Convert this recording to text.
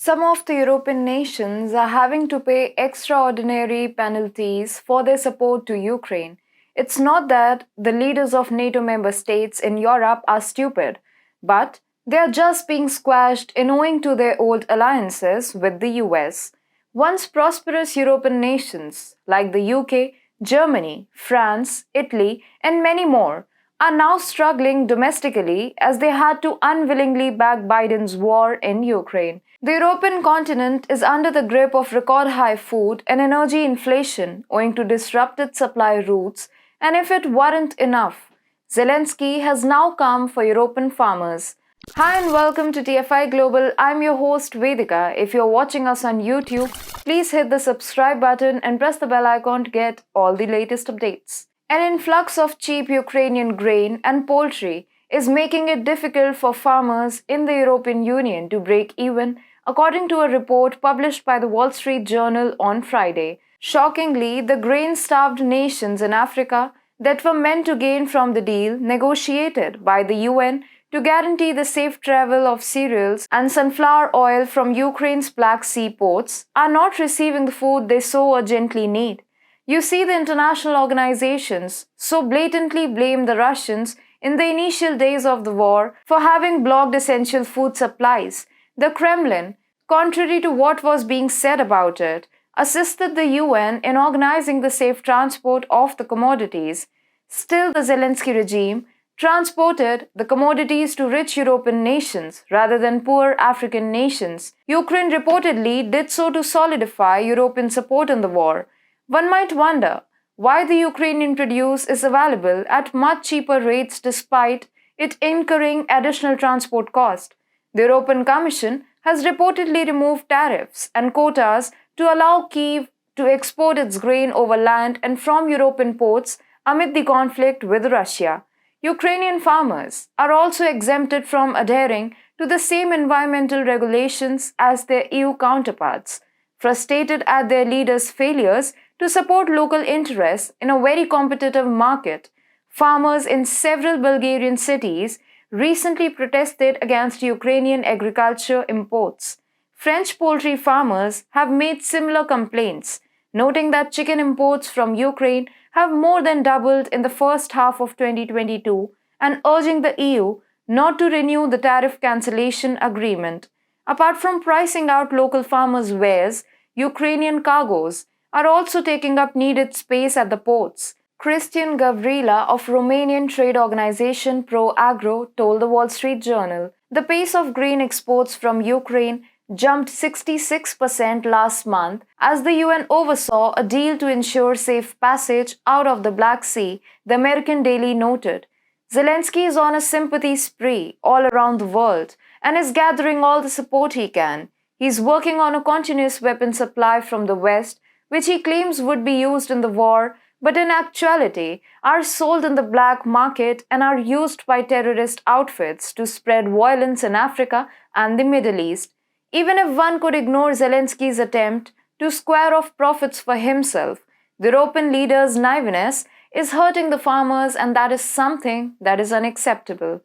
Some of the European nations are having to pay extraordinary penalties for their support to Ukraine. It's not that the leaders of NATO member states in Europe are stupid, but they are just being squashed in owing to their old alliances with the US. Once prosperous European nations like the UK, Germany, France, Italy, and many more are now struggling domestically as they had to unwillingly back Biden's war in Ukraine. The European continent is under the grip of record high food and energy inflation owing to disrupted supply routes, and if it weren't enough, Zelensky has now come for European farmers. Hi and welcome to TFI Global. I'm your host Vedika. If you're watching us on YouTube, please hit the subscribe button and press the bell icon to get all the latest updates. An influx of cheap Ukrainian grain and poultry is making it difficult for farmers in the European Union to break even, according to a report published by the Wall Street Journal on Friday. Shockingly, the grain-starved nations in Africa that were meant to gain from the deal negotiated by the UN to guarantee the safe travel of cereals and sunflower oil from Ukraine's Black Sea ports are not receiving the food they so urgently need. You see, the international organizations so blatantly blame the Russians in the initial days of the war for having blocked essential food supplies. The Kremlin, contrary to what was being said about it, assisted the UN in organizing the safe transport of the commodities. Still, the Zelensky regime transported the commodities to rich European nations rather than poor African nations. Ukraine reportedly did so to solidify European support in the war. One might wonder why the Ukrainian produce is available at much cheaper rates despite it incurring additional transport cost. The European Commission has reportedly removed tariffs and quotas to allow Kyiv to export its grain over land and from European ports amid the conflict with Russia. Ukrainian farmers are also exempted from adhering to the same environmental regulations as their EU counterparts. Frustrated at their leaders' failures to support local interests in a very competitive market, farmers in several Bulgarian cities recently protested against Ukrainian agriculture imports. French poultry farmers have made similar complaints, noting that chicken imports from Ukraine have more than doubled in the first half of 2022 and urging the EU not to renew the tariff cancellation agreement. Apart from pricing out local farmers' wares, Ukrainian cargoes are also taking up needed space at the ports. Christian Gavrila of Romanian trade organization Pro Agro told the Wall Street Journal, the pace of grain exports from Ukraine jumped 66% last month as the UN oversaw a deal to ensure safe passage out of the Black Sea, the American Daily noted. Zelensky is on a sympathy spree all around the world and is gathering all the support he can. He's working on a continuous weapon supply from the West, which he claims would be used in the war, but in actuality are sold in the black market and are used by terrorist outfits to spread violence in Africa and the Middle East. Even if one could ignore Zelensky's attempt to square off profits for himself, the European leaders' naiveness is hurting the farmers, and that is something that is unacceptable.